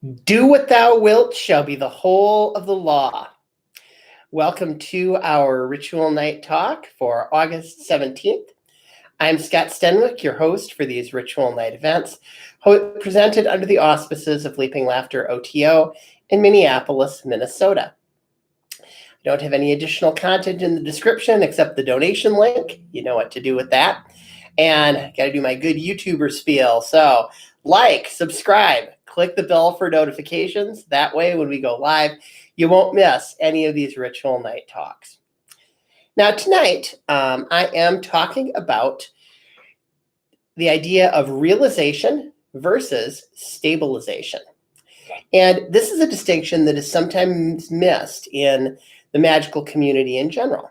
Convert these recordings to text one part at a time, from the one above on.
Do what thou wilt shall be the whole of the law. Welcome to our Ritual Night Talk for August 17th. I'm Scott Stenwick, your host for these Ritual Night events, presented under the auspices of Leaping Laughter OTO in Minneapolis, Minnesota. I don't have any additional content in the description except the donation link. You know what to do with that. And got to do my good YouTuber spiel. So like, subscribe, click the bell for notifications. That way, when we go live, you won't miss any of these Ritual Night Talks. Now, tonight, I am talking about the idea of realization versus stabilization. And this is a distinction that is sometimes missed in the magical community in general.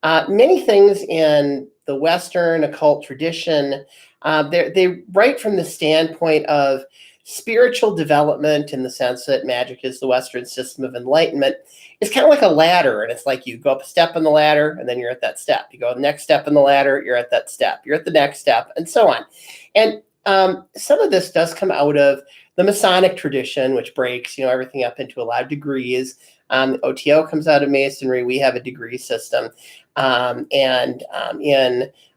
Many things in the Western occult tradition, they write from the standpoint of spiritual development in the sense that magic is the Western system of enlightenment. It's kind of like a ladder, and it's like you go up a step in the ladder, and then you're at that step. You go the next step in the ladder, you're at that step. You're at the next step, and so on. And some of this does come out of the Masonic tradition, which breaks, everything up into a lot of degrees. OTO comes out of Masonry. We have a degree system. In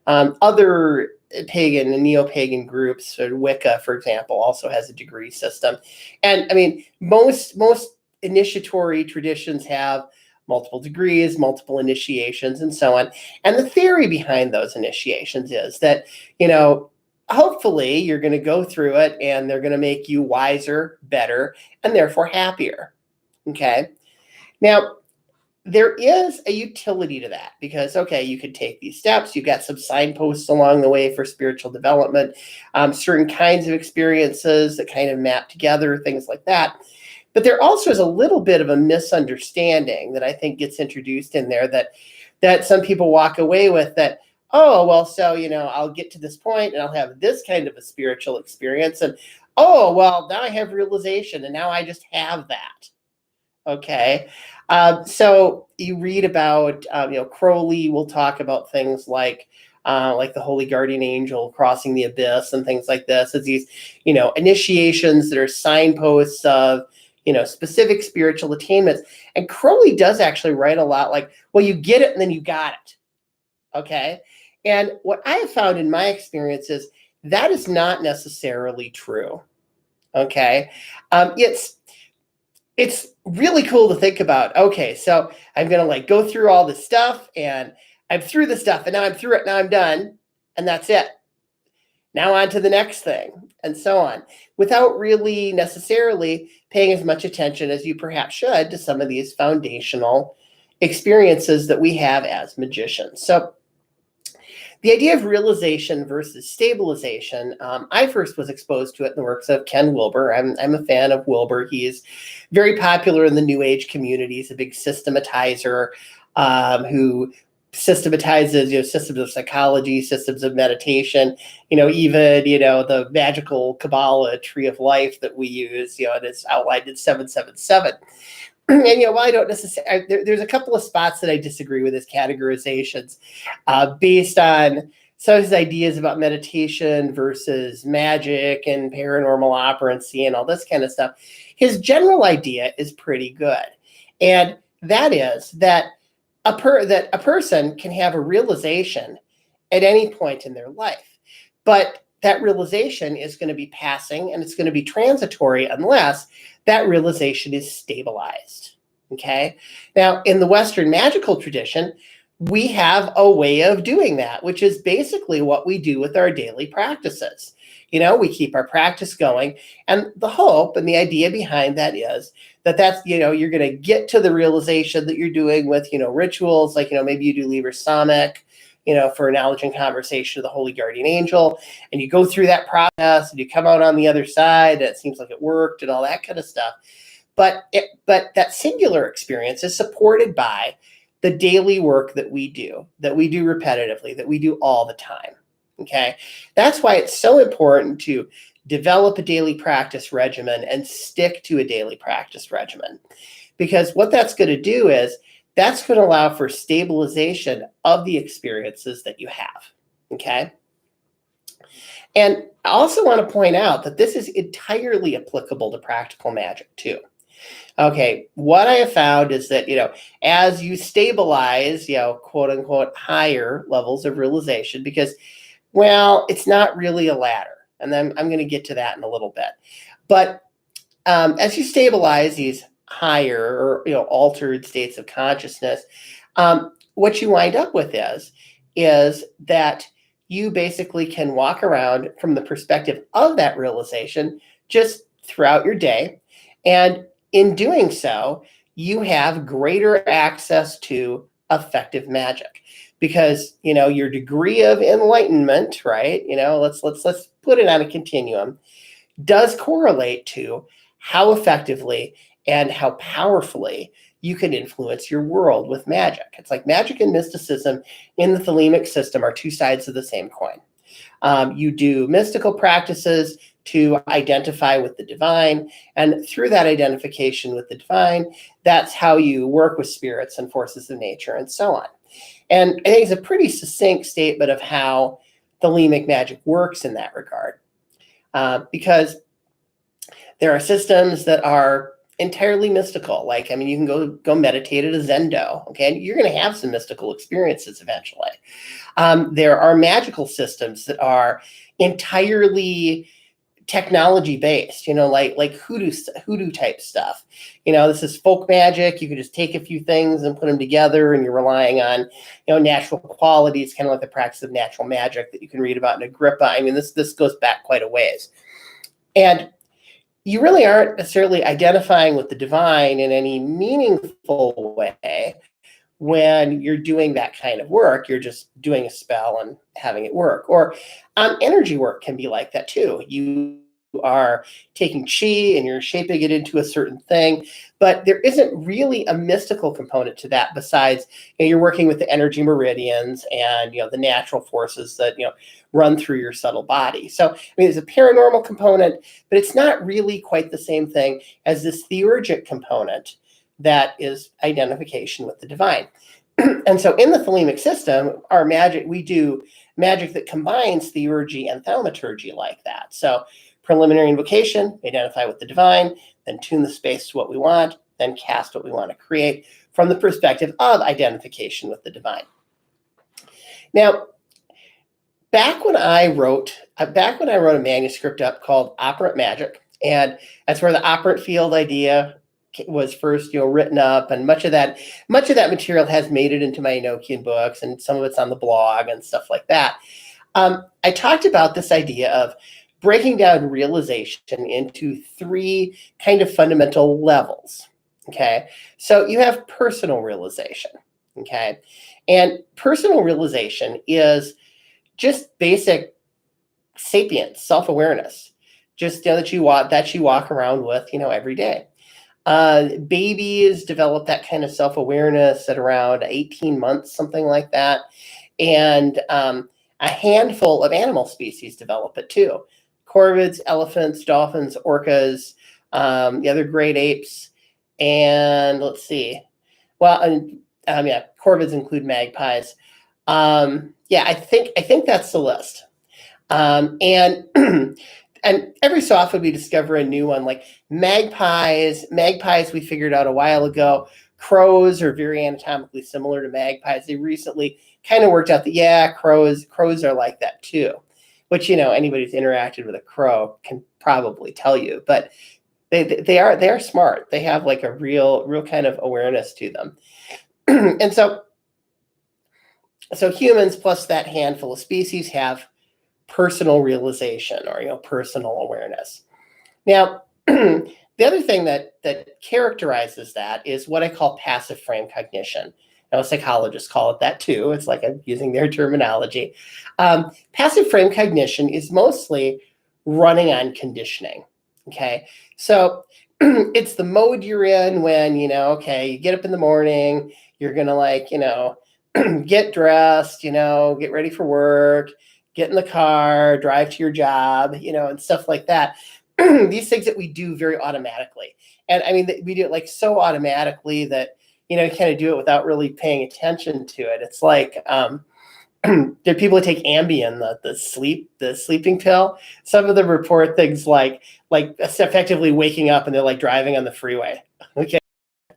other pagan and neo-pagan groups, or Wicca, for example, also has a degree system. And I mean, most initiatory traditions have multiple degrees, multiple initiations, and so on. And the theory behind those initiations is that, hopefully you're going to go through it and they're going to make you wiser, better, and therefore happier. Okay. Now, there is a utility to that because, okay, you could take these steps. You've got some signposts along the way for spiritual development, certain kinds of experiences that kind of map together, things like that. But there also is a little bit of a misunderstanding that I think gets introduced in there that some people walk away with that, oh, well, so, I'll get to this point and I'll have this kind of a spiritual experience. And, oh, well, now I have realization and now I just have that. Okay. So you read about, Crowley will talk about things like the Holy Guardian Angel crossing the abyss and things like this. It's these, initiations that are signposts of, specific spiritual attainments. And Crowley does actually write a lot like, well, you get it and then you got it. Okay. And what I have found in my experience is that is not necessarily true. Okay. It's really cool to think about. Okay, so I'm going to go through all this stuff and I'm through the stuff and now I'm through it. Now I'm done. And that's it. Now on to the next thing and so on, without really necessarily paying as much attention as you perhaps should to some of these foundational experiences that we have as magicians. So the idea of realization versus stabilization, I first was exposed to it in the works of Ken Wilber. I'm a fan of Wilber. He is very popular in the New Age community. He's a big systematizer who systematizes, systems of psychology, systems of meditation, even, the magical Kabbalah tree of life that we use, and it's outlined in 777. And, while I don't necessarily, there's a couple of spots that I disagree with his categorizations based on some of his ideas about meditation versus magic and paranormal operancy and all this kind of stuff. His general idea is pretty good. And that is that a person can have a realization at any point in their life. But that realization is going to be passing and it's going to be transitory unless that realization is stabilized. Okay. Now, in the Western magical tradition, we have a way of doing that, which is basically what we do with our daily practices. We keep our practice going. And the hope and the idea behind that is that's, you're going to get to the realization that you're doing with, rituals, like, maybe you do Liber Samic, for knowledge and conversation of the Holy Guardian Angel. And you go through that process and you come out on the other side. And it seems like it worked and all that kind of stuff. But that singular experience is supported by the daily work that we do repetitively, that we do all the time. Okay. That's why it's so important to develop a daily practice regimen and stick to a daily practice regimen. Because what that's going to do is that's going to allow for stabilization of the experiences that you have. Okay. And I also want to point out that this is entirely applicable to practical magic too. Okay, what I have found is that, as you stabilize, quote unquote, higher levels of realization, because, well, it's not really a ladder. And then I'm going to get to that in a little bit. But as you stabilize these higher or, altered states of consciousness, what you wind up with is that you basically can walk around from the perspective of that realization just throughout your day. And in doing so, you have greater access to effective magic because, your degree of enlightenment, right? Let's put it on a continuum, does correlate to how effectively and how powerfully you can influence your world with magic. It's like magic and mysticism in the thelemic system are two sides of the same coin. You do mystical practices to identify with the divine, and through that identification with the divine, that's how you work with spirits and forces of nature and so on. And I think it's a pretty succinct statement of how thelemic magic works in that regard, because there are systems that are entirely mystical. Like, you can go meditate at a zendo, okay? And you're going to have some mystical experiences eventually. There are magical systems that are entirely technology based, like hoodoo type stuff. This is folk magic. You can just take a few things and put them together, and you're relying on, natural qualities, kind of like the practice of natural magic that you can read about in Agrippa. This goes back quite a ways. And you really aren't necessarily identifying with the divine in any meaningful way when you're doing that kind of work. You're just doing a spell and having it work. Or energy work can be like that too. You are taking chi and you're shaping it into a certain thing, but there isn't really a mystical component to that besides, you're working with the energy meridians and, the natural forces that, run through your subtle body. So, there's a paranormal component, but it's not really quite the same thing as this theurgic component that is identification with the divine. And so in the thelemic system, our magic, we do magic that combines theurgy and thaumaturgy like that. So preliminary invocation, identify with the divine, then tune the space to what we want, then cast what we want to create from the perspective of identification with the divine. Now, back when I wrote a manuscript up called Operant Magic, and that's where the operant field idea was first, written up, and much of that material has made it into my Enochian books, and some of it's on the blog and stuff like that. I talked about this idea of breaking down realization into three kind of fundamental levels. Okay, so you have personal realization. Okay, and personal realization is just basic sapience, self-awareness, just that you walk around with, every day. Babies develop that kind of self-awareness at around 18 months, something like that. And a handful of animal species develop it too. Corvids, elephants, dolphins, orcas, the other great apes, and let's see. Well, corvids include magpies. I think that's the list. And and every so often we discover a new one, like magpies. Magpies we figured out a while ago. Crows are very anatomically similar to magpies. They recently kind of worked out that, crows are like that too, which, anybody who's interacted with a crow can probably tell you, but they are smart. They have like a real kind of awareness to them. And so humans plus that handful of species have personal realization or, personal awareness. Now, the other thing that characterizes that is what I call passive frame cognition. Now, psychologists call it that too. It's like I'm using their terminology. Passive frame cognition is mostly running on conditioning. Okay, so it's the mode you're in when, you get up in the morning, you're gonna get dressed, get ready for work, get in the car, drive to your job, and stuff like that. These things that we do very automatically. And we do it so automatically that, you kind of do it without really paying attention to it. It's like, there are people who take Ambien, the sleeping pill. Some of them report things like effectively waking up and they're like driving on the freeway. Okay,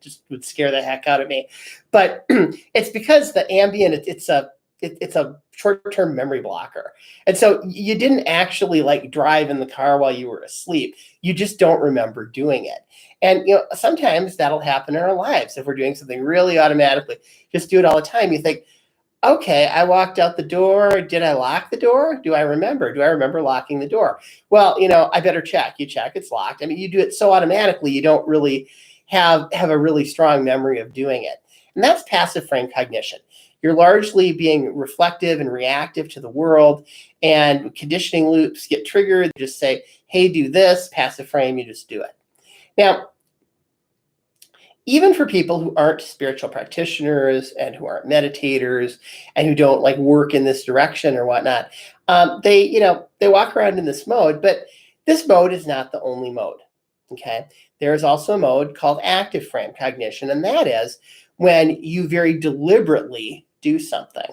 just would scare the heck out of me. But it's because the Ambien, it's a short-term memory blocker. And so you didn't actually like drive in the car while you were asleep. You just don't remember doing it. And sometimes that'll happen in our lives if we're doing something really automatically. Just do it all the time. You think, okay, I walked out the door. Did I lock the door? Do I remember? Do I remember locking the door? Well, I better check. You check, it's locked. I mean, you do it so automatically, you don't really have a really strong memory of doing it. And that's passive frame cognition. You're largely being reflective and reactive to the world, and conditioning loops get triggered. Just say, hey, do this, passive frame, you just do it. Now, even for people who aren't spiritual practitioners and who aren't meditators and who don't like work in this direction or whatnot, they walk around in this mode, but this mode is not the only mode. Okay, there is also a mode called active frame cognition, and that is when you very deliberately do something.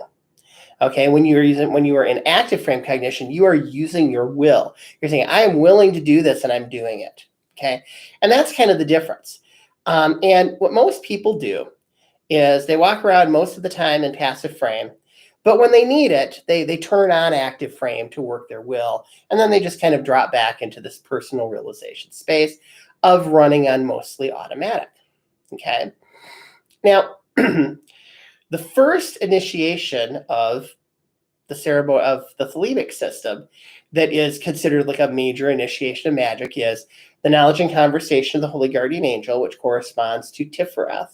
Okay, when you are in active frame cognition, you are using your will. You're saying, I am willing to do this, and I'm doing it. Okay, and that's kind of the difference. And what most people do is they walk around most of the time in passive frame, but when they need it, they turn on active frame to work their will, and then they just kind of drop back into this personal realization space of running on mostly automatic. Okay, now the first initiation of the thelemic system that is considered like a major initiation of magic is the knowledge and conversation of the Holy Guardian Angel, which corresponds to Tiferet,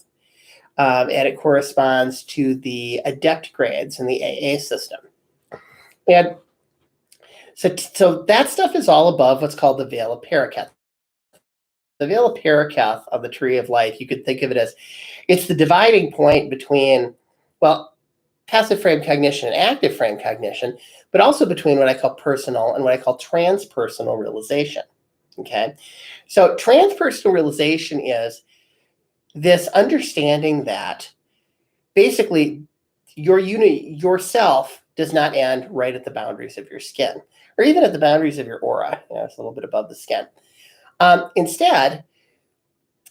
and it corresponds to the adept grades in the AA system. And so that stuff is all above what's called the veil of Paraketh. The veil of Paraketh of the Tree of Life, you could think of it as it's the dividing point between, well, passive frame cognition and active frame cognition, but also between what I call personal and what I call transpersonal realization. Okay, so transpersonal realization is this understanding that basically yourself does not end right at the boundaries of your skin, or even at the boundaries of your aura. It's a little bit above the skin. Instead,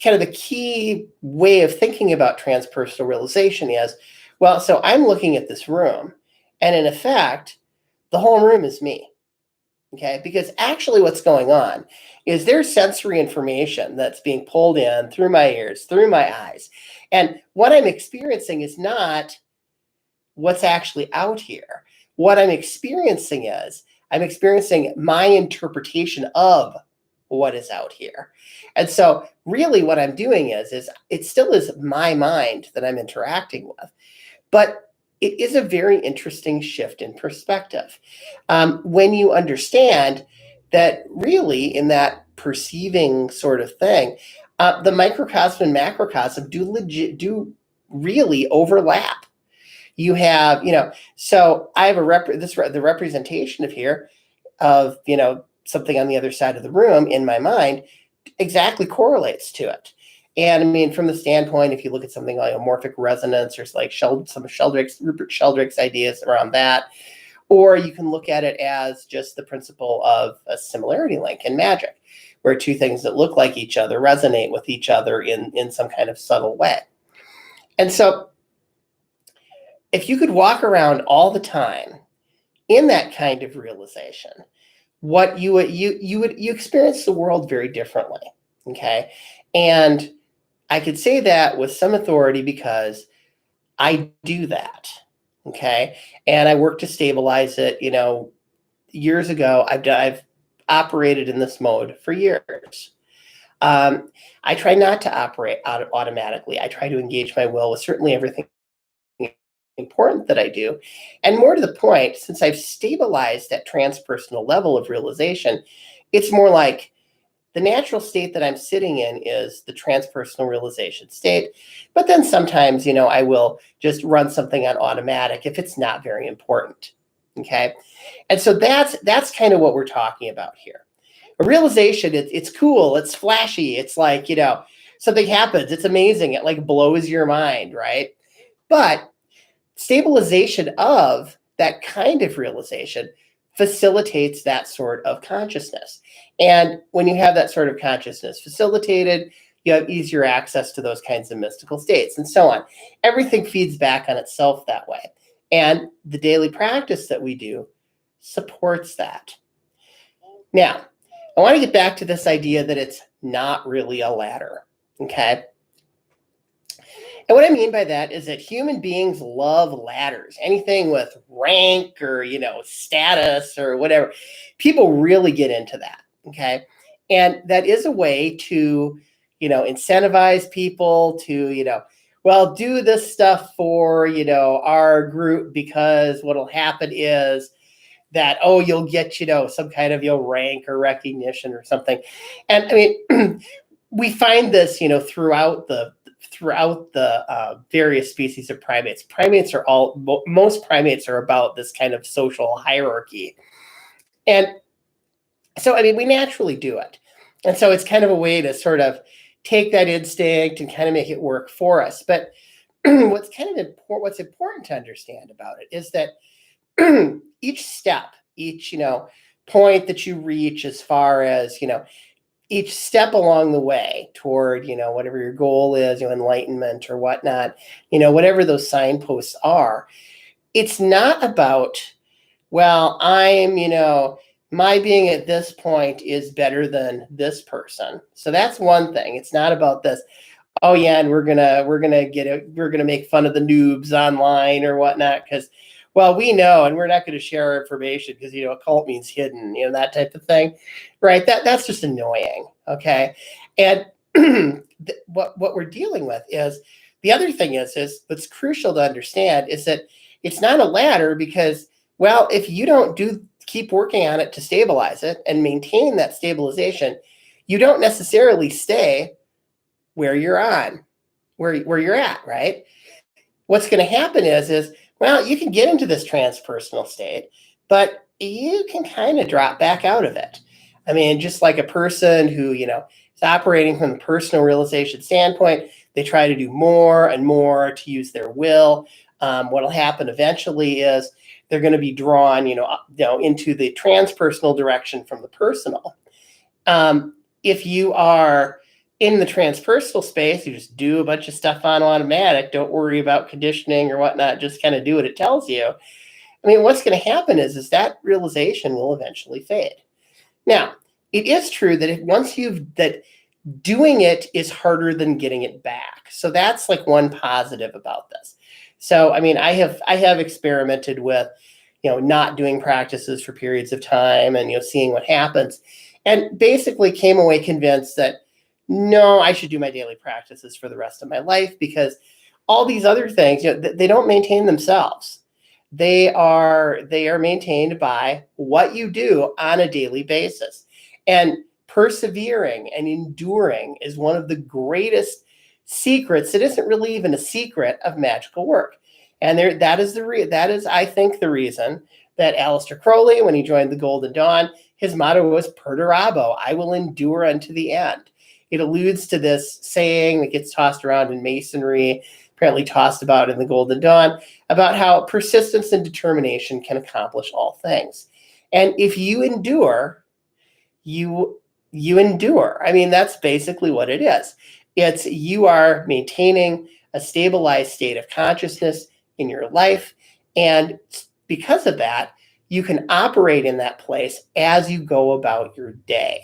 kind of the key way of thinking about transpersonal realization is, well, so I'm looking at this room, and in effect, the whole room is me. Okay, because actually what's going on is there's sensory information that's being pulled in through my ears, through my eyes. And what I'm experiencing is not what's actually out here. What I'm experiencing is I'm experiencing my interpretation of what is out here. And so really what I'm doing is it still is my mind that I'm interacting with. But it is a very interesting shift in perspective. When you understand that really in that perceiving sort of thing, the microcosm and macrocosm do really overlap. You have, so I have the representation of here of, something on the other side of the room in my mind exactly correlates to it. And I mean, from the standpoint, if you look at something like amorphic resonance or like some of Rupert Sheldrake's ideas around that, or you can look at it as just the principle of a similarity link in magic, where two things that look like each other resonate with each other in some kind of subtle way. And so if you could walk around all the time in that kind of realization, what you experience the world very differently. Okay. And I could say that with some authority because I do that. Okay. And I work to stabilize it. Years ago, I've operated in this mode for years. I try not to operate automatically. I try to engage my will with certainly everything important that I do. And more to the point, since I've stabilized that transpersonal level of realization, it's more like the natural state that I'm sitting in is the transpersonal realization state. But then sometimes, I will just run something on automatic if it's not very important. Okay. And so that's kind of what we're talking about here. A realization, it's cool, it's flashy, it's like, something happens, it's amazing, it like blows your mind, right? But stabilization of that kind of realization facilitates that sort of consciousness. And when you have that sort of consciousness facilitated, you have easier access to those kinds of mystical states and so on. Everything feeds back on itself that way. And the daily practice that we do supports that. Now, I want to get back to this idea that it's not really a ladder, okay? And what I mean by that is that human beings love ladders. Anything with rank or, status or whatever. People really get into that, okay? And that is a way to, incentivize people to, well, do this stuff for, our group, because what'll happen is that, you'll get, some kind of, rank or recognition or something. And I mean, we find this, throughout the various species of primates. Most primates are about this kind of social hierarchy. And so, I mean, we naturally do it. And so it's kind of a way to sort of take that instinct and kind of make it work for us. But what's important to understand about it is that each step, each, point that you reach as far as, each step along the way toward, whatever your goal is, enlightenment or whatnot, whatever those signposts are, it's not about, well, I'm, my being at this point is better than this person. So that's one thing. It's not about this, oh yeah, and we're gonna make fun of the noobs online or whatnot, because, well, we know, and we're not going to share our information because, occult means hidden, that type of thing, right? That's just annoying, okay? And what we're dealing with is, the other thing is what's crucial to understand is that it's not a ladder, because, well, if you don't keep working on it to stabilize it and maintain that stabilization, you don't necessarily stay where you're at, right? What's going to happen is, well, you can get into this transpersonal state, but you can kind of drop back out of it. I mean, just like a person who, is operating from the personal realization standpoint, they try to do more and more to use their will. What'll happen eventually is they're going to be drawn, into the transpersonal direction from the personal. If you are in the transpersonal space, you just do a bunch of stuff on automatic. Don't worry about conditioning or whatnot. Just kind of do what it tells you. I mean, what's going to happen is that realization will eventually fade. Now, it is true that that doing it is harder than getting it back. So that's like one positive about this. So, I mean, I have experimented with, not doing practices for periods of time and, seeing what happens, and basically came away convinced that, no, I should do my daily practices for the rest of my life, because all these other things, they don't maintain themselves. They are maintained by what you do on a daily basis. And persevering and enduring is one of the greatest secrets. It isn't really even a secret of magical work. And that is, I think, the reason that Aleister Crowley, when he joined the Golden Dawn, his motto was "Perdurabo," I will endure unto the end. It alludes to this saying that gets tossed around in Masonry, apparently tossed about in the Golden Dawn, about how persistence and determination can accomplish all things. And if you endure, you endure. I mean, that's basically what it is. It's you are maintaining a stabilized state of consciousness in your life. And because of that, you can operate in that place as you go about your day.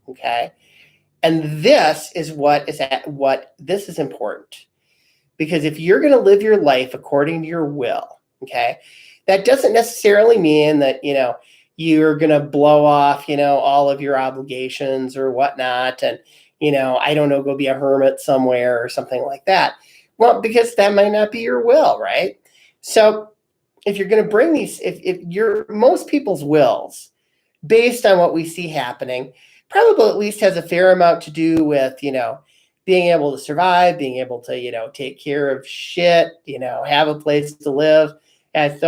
Okay. And this is this is important, because if you're going to live your life according to your will, okay, that doesn't necessarily mean that, you're going to blow off, all of your obligations or whatnot. And, I don't know, go be a hermit somewhere or something like that. Well, because that might not be your will, right? So if you're going to bring most people's wills, based on what we see happening, probably at least has a fair amount to do with, being able to survive, being able to, take care of shit, have a place to live. And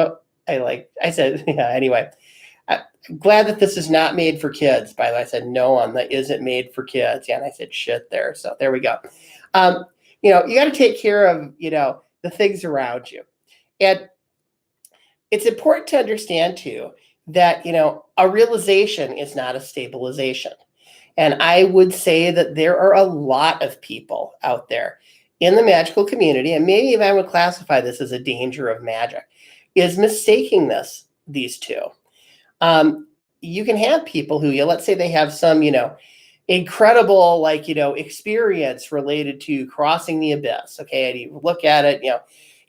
I said, yeah, anyway, I'm glad that this is not made for kids. By the way, I said no on the isn't made for kids. Yeah, and I said shit there. So there we go. You got to take care of, the things around you. And it's important to understand too that, a realization is not a stabilization. And I would say that there are a lot of people out there in the magical community, and maybe even I would classify this as a danger of magic, is mistaking these two. You can have people who, let's say they have some, incredible, experience related to crossing the abyss. Okay. And you look at it,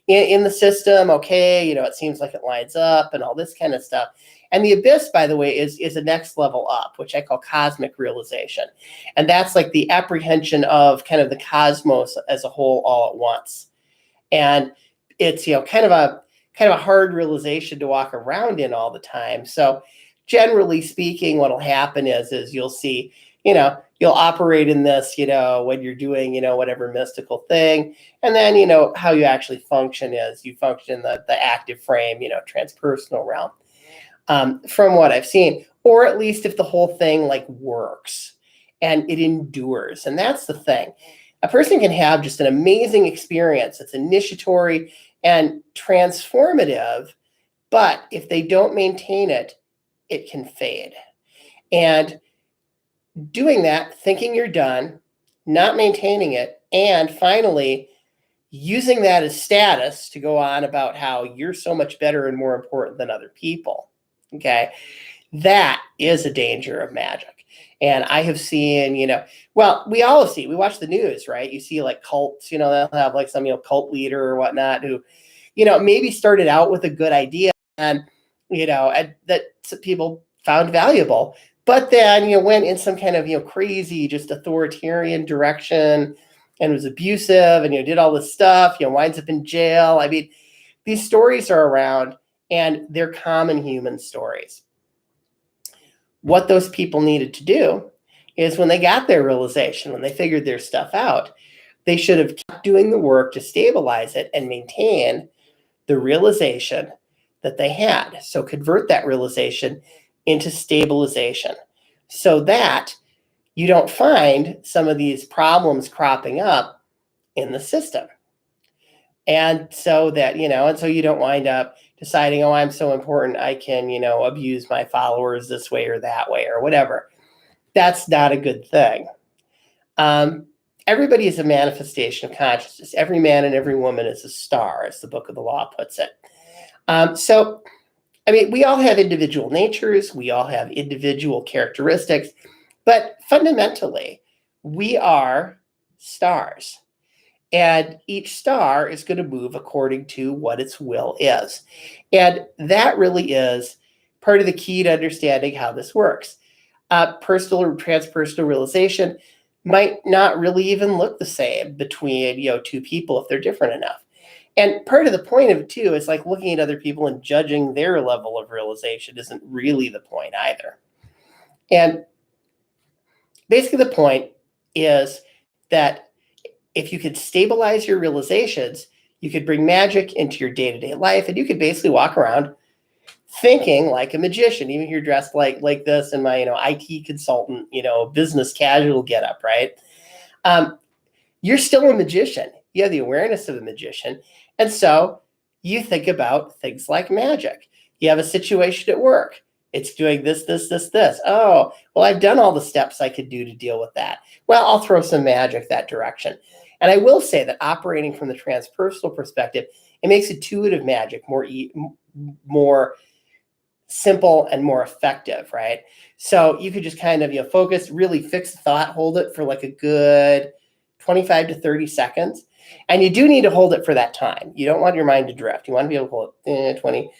in the system, okay, it seems like it lines up and all this kind of stuff. And the abyss, by the way, is a next level up, which I call cosmic realization. And that's like the apprehension of kind of the cosmos as a whole all at once. And it's, kind of a hard realization to walk around in all the time. So generally speaking, what'll happen is you'll see, you'll operate in this, when you're doing, whatever mystical thing. And then, how you actually function is you function in the active frame, transpersonal realm, from what I've seen, or at least if the whole thing works and it endures. And that's the thing. A person can have just an amazing experience. It's initiatory and transformative, but if they don't maintain it, it can fade. And doing that, thinking you're done, not maintaining it, and finally using that as status to go on about how you're so much better and more important than other people. Okay. That is a danger of magic. And I have seen, we all see, we watch the news, right? You see cults, they'll have some, cult leader or whatnot who, maybe started out with a good idea and, that people found valuable, but then, went in some kind of, crazy, just authoritarian direction and was abusive and, did all this stuff, winds up in jail. I mean, these stories are around and they're common human stories. What those people needed to do is when they got their realization, when they figured their stuff out, they should have kept doing the work to stabilize it and maintain the realization that they had. So convert that realization into stabilization so that you don't find some of these problems cropping up in the system. And so that, and so you don't wind up deciding, oh, I'm so important, I can, abuse my followers this way or that way or whatever. That's not a good thing. Everybody is a manifestation of consciousness. Every man and every woman is a star, as the Book of the Law puts it. So, we all have individual natures. We all have individual characteristics. But fundamentally, we are stars. And each star is going to move according to what its will is. And that really is part of the key to understanding how this works. Personal or transpersonal realization might not really even look the same between, two people if they're different enough. And part of the point of it too is looking at other people and judging their level of realization isn't really the point either. And basically the point is that if you could stabilize your realizations, you could bring magic into your day-to-day life, and you could basically walk around thinking like a magician, even if you're dressed like this in my, IT consultant, business casual getup, right? You're still a magician. You have the awareness of a magician. And so you think about things like magic. You have a situation at work. It's doing this, this, this, this. Oh, well, I've done all the steps I could do to deal with that. Well, I'll throw some magic that direction. And I will say that operating from the transpersonal perspective, it makes intuitive magic more simple and more effective, right? So you could just kind of, focus, really fix the thought, hold it for a good 25 to 30 seconds. And you do need to hold it for that time. You don't want your mind to drift. You want to be able to hold it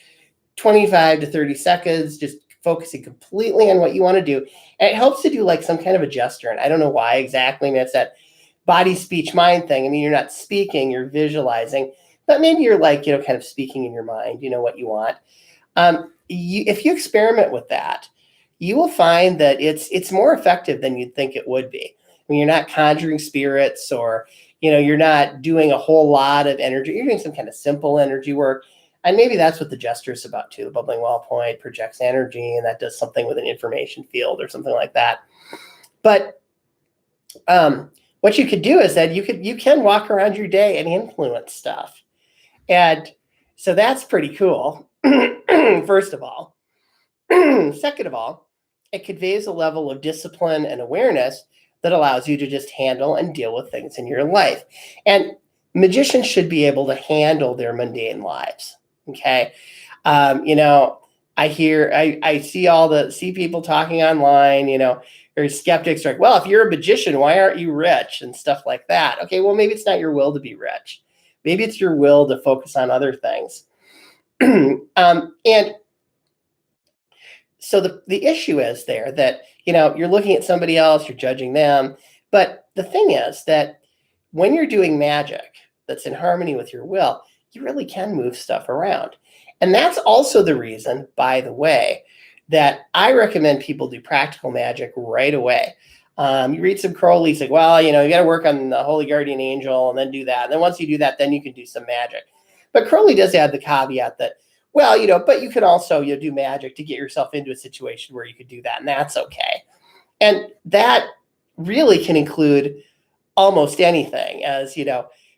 25 to 30 seconds, just focusing completely on what you want to do. And it helps to do some kind of a gesture. And I don't know why exactly. It's that body, speech, mind thing. You're not speaking, you're visualizing, but maybe you're kind of speaking in your mind, what you want. If you experiment with that, you will find that it's more effective than you'd think it would be. You're not conjuring spirits or, you're not doing a whole lot of energy. You're doing some kind of simple energy work. And maybe that's what the gesture is about too. The bubbling wall point projects energy, and that does something with an information field or something like that. But what you could do is that you can walk around your day and influence stuff. And so that's pretty cool. first of all. Second of all, it conveys a level of discipline and awareness that allows you to just handle and deal with things in your life. And magicians should be able to handle their mundane lives. Okay. I see people talking online, there's skeptics like, well, if you're a magician, why aren't you rich and stuff like that? Okay, well, maybe it's not your will to be rich. Maybe it's your will to focus on other things. And so the issue is there that, you're looking at somebody else, you're judging them. But the thing is that when you're doing magic that's in harmony with your will, you really can move stuff around. And that's also the reason, by the way, that I recommend people do practical magic right away. You read some Crowley's like, well, you got to work on the Holy Guardian Angel and then do that. And then once you do that, then you can do some magic. But Crowley does add the caveat that, well, but you can also do magic to get yourself into a situation where you could do that, and that's okay. And that really can include almost anything, as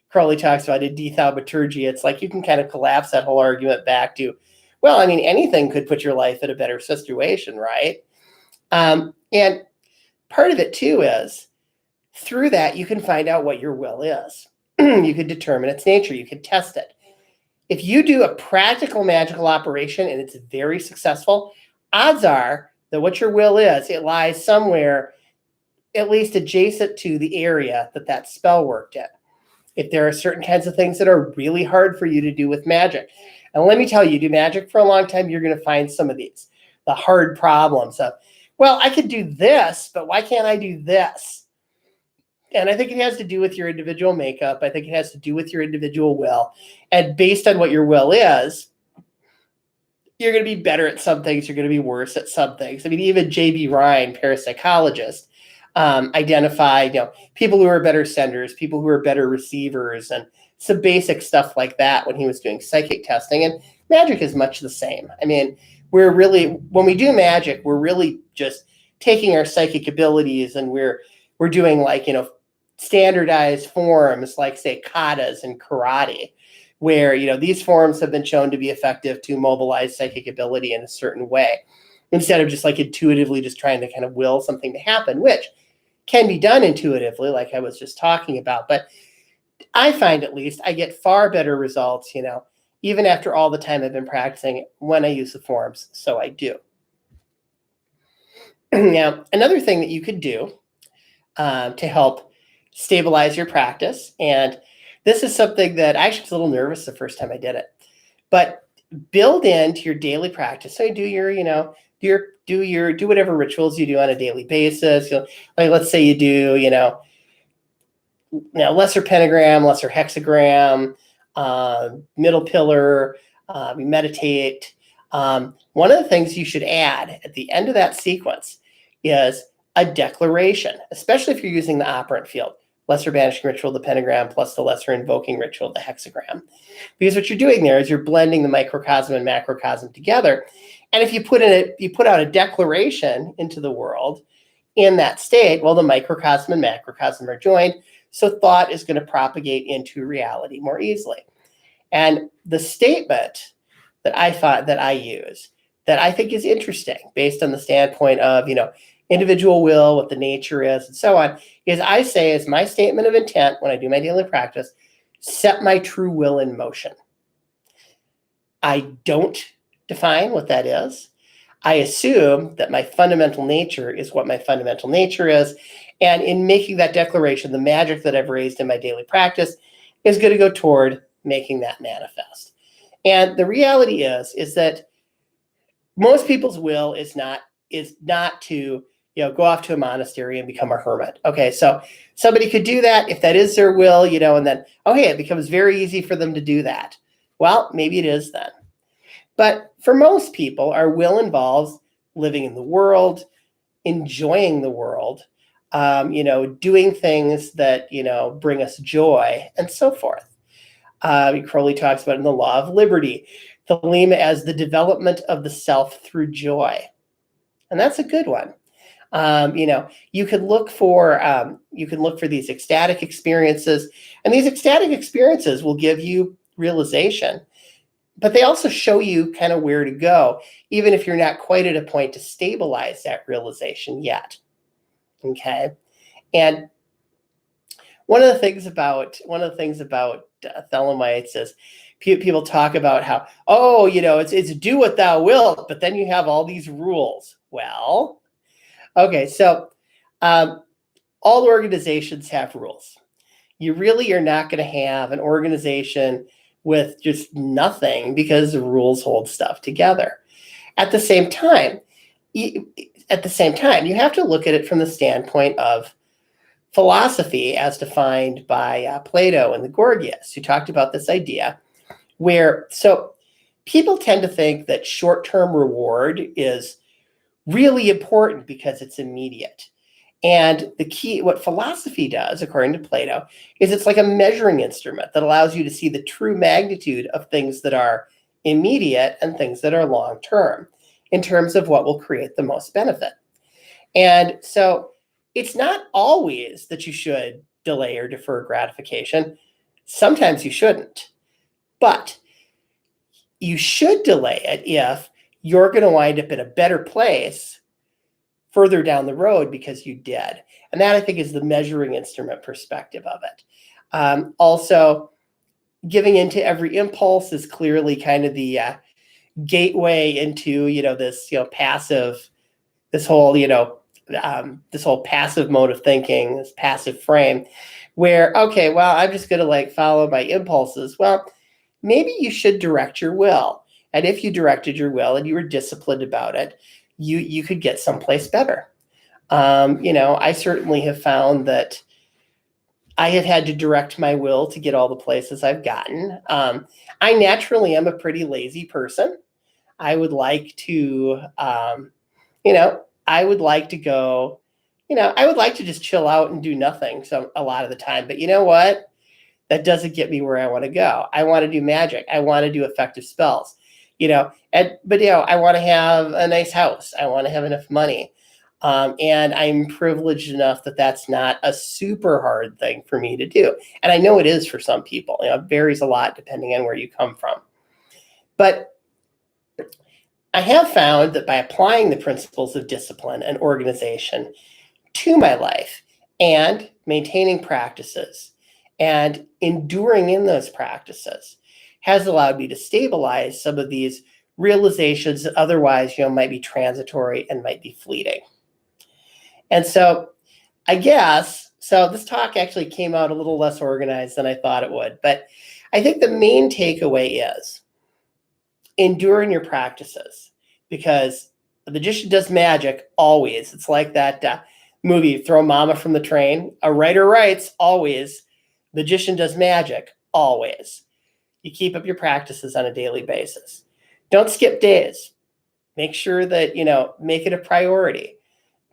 Crowley talks about in Thaumaturgy. It's like you can kind of collapse that whole argument back to, well, I mean, anything could put your life in a better situation, right? And part of it too is through that you can find out what your will is. You could determine its nature. You could test it. If you do a practical magical operation and it's very successful, odds are that what your will is, it lies somewhere at least adjacent to the area that spell worked in. If there are certain kinds of things that are really hard for you to do with magic. And let me tell you, do magic for a long time, you're going to find some of these, the hard problems of, well, I could do this, but why can't I do this? And I think it has to do with your individual makeup. I think it has to do with your individual will. And based on what your will is, you're going to be better at some things. You're going to be worse at some things. I mean, even J.B. Ryan, parapsychologist, identified, people who are better senders, people who are better receivers, and some basic stuff like that when he was doing psychic testing. And magic is much the same. I mean, when we do magic, we're really just taking our psychic abilities and we're doing standardized forms like, say, katas and karate, where, these forms have been shown to be effective to mobilize psychic ability in a certain way, instead of just intuitively just trying to kind of will something to happen, which can be done intuitively, like I was just talking about. But I find, at least, I get far better results, even after all the time I've been practicing, when I use the forms. So I do. Now, another thing that you could do to help stabilize your practice, and this is something that I actually was a little nervous the first time I did it, but build into your daily practice. So you do do whatever rituals you do on a daily basis. Like, let's say you do, lesser pentagram, lesser hexagram, middle pillar, you meditate. One of the things you should add at the end of that sequence is a declaration, especially if you're using the operant field. Lesser banishing ritual, the pentagram, plus the lesser invoking ritual, the hexagram. Because what you're doing there is you're blending the microcosm and macrocosm together. And if you put out a declaration into the world in that state, well, the microcosm and macrocosm are joined. So thought is going to propagate into reality more easily. And the statement that I use, that I think is interesting based on the standpoint of, individual will, what the nature is, and so on, is I say, as my statement of intent when I do my daily practice, set my true will in motion. I don't define what that is. I assume that my fundamental nature is what my fundamental nature is. And in making that declaration, the magic that I've raised in my daily practice is going to go toward making that manifest. And the reality is that most people's will is not to go off to a monastery and become a hermit. Okay, so somebody could do that if that is their will, and then, it becomes very easy for them to do that. Well, maybe it is then. But for most people, our will involves living in the world, enjoying the world, doing things that, bring us joy, and so forth. Crowley talks about in the Law of Liberty, Thelema as the development of the self through joy. And that's a good one. You could look for these ecstatic experiences, and these ecstatic experiences will give you realization. but they also show you kind of where to go, even if you're not quite at a point to stabilize that realization yet. Okay. And one of the things about Thelemites is people talk about how, oh, it's do what thou wilt, but then you have all these rules. Well, okay, so all organizations have rules. You really are not going to have an organization with just nothing, because the rules hold stuff together. At the same time, you have to look at it from the standpoint of philosophy as defined by Plato and the Gorgias, who talked about this idea where, so people tend to think that short-term reward is really important because it's immediate. And the key, what philosophy does, according to Plato, is it's like a measuring instrument that allows you to see the true magnitude of things that are immediate and things that are long-term in terms of what will create the most benefit. And so it's not always that you should delay or defer gratification. Sometimes you shouldn't, but you should delay it if you're going to wind up in a better place further down the road because you did. And that, I think, is the measuring instrument perspective of it. Also, giving into every impulse is clearly kind of the gateway into, this, passive, this whole passive mode of thinking, this passive frame, where, okay, well, I'm just going to follow my impulses. Well, maybe you should direct your will. And if you directed your will and you were disciplined about it, you could get someplace better. I certainly have found that I have had to direct my will to get all the places I've gotten. I naturally am a pretty lazy person. I would like to, I would like to go, I would like to just chill out and do nothing a lot of the time. But you know what? That doesn't get me where I want to go. I want to do magic. I want to do effective spells, but I want to have a nice house. I want to have enough money. And I'm privileged enough that that's not a super hard thing for me to do. And I know it is for some people. It varies a lot depending on where you come from. But I have found that by applying the principles of discipline and organization to my life and maintaining practices and enduring in those practices has allowed me to stabilize some of these realizations that otherwise, might be transitory and might be fleeting. And so I guess, this talk actually came out a little less organized than I thought it would, but I think the main takeaway is endure in your practices, because the magician does magic always. It's like that movie, Throw Mama from the Train. A writer writes always. Magician does magic always. You keep up your practices on a daily basis. Don't skip days. Make sure that, make it a priority.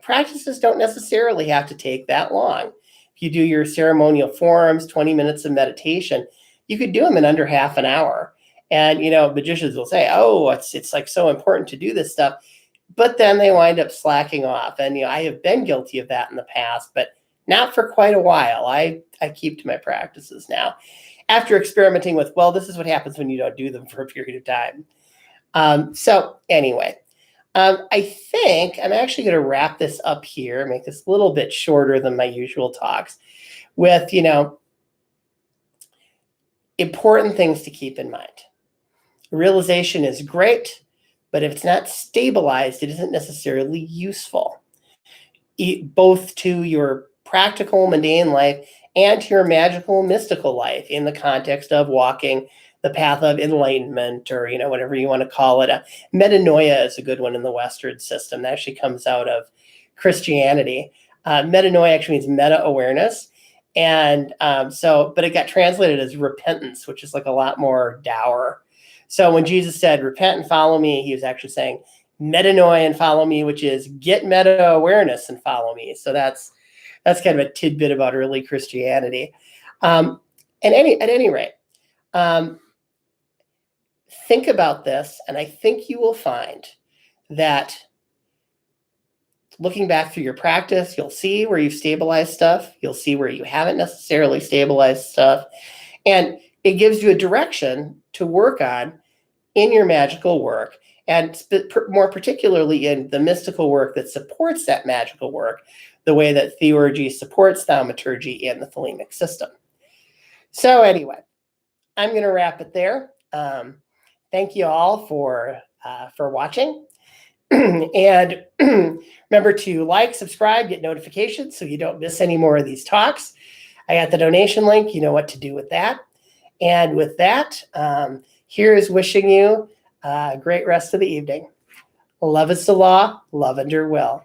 Practices don't necessarily have to take that long. If you do your ceremonial forms, 20 minutes of meditation, you could do them in under half an hour. And, magicians will say, oh, it's like so important to do this stuff. But then they wind up slacking off. And, I have been guilty of that in the past, but not for quite a while. I keep to my practices now after experimenting with, well, this is what happens when you don't do them for a period of time. So anyway, I think I'm actually going to wrap this up here, make this a little bit shorter than my usual talks with, important things to keep in mind. Realization is great, but if it's not stabilized, it isn't necessarily useful, both to your practical, mundane life and to your magical, mystical life in the context of walking the path of enlightenment, or, whatever you want to call it. Metanoia is a good one in the Western system. That actually comes out of Christianity. Metanoia actually means meta-awareness. And but it got translated as repentance, which is like a lot more dour. So when Jesus said, repent and follow me, he was actually saying, metanoia and follow me, which is get meta-awareness and follow me. So that's kind of a tidbit about early Christianity. At any rate, think about this, and I think you will find that looking back through your practice, you'll see where you've stabilized stuff. You'll see where you haven't necessarily stabilized stuff. And it gives you a direction to work on in your magical work, and more particularly in the mystical work that supports that magical work, the way that theurgy supports thaumaturgy in the thelemic system. So anyway, I'm going to wrap it there. Thank you all for watching. And remember to like, subscribe, get notifications so you don't miss any more of these talks. I got the donation link. You know what to do with that. And with that, here is wishing you a great rest of the evening. Love is the law, love under will.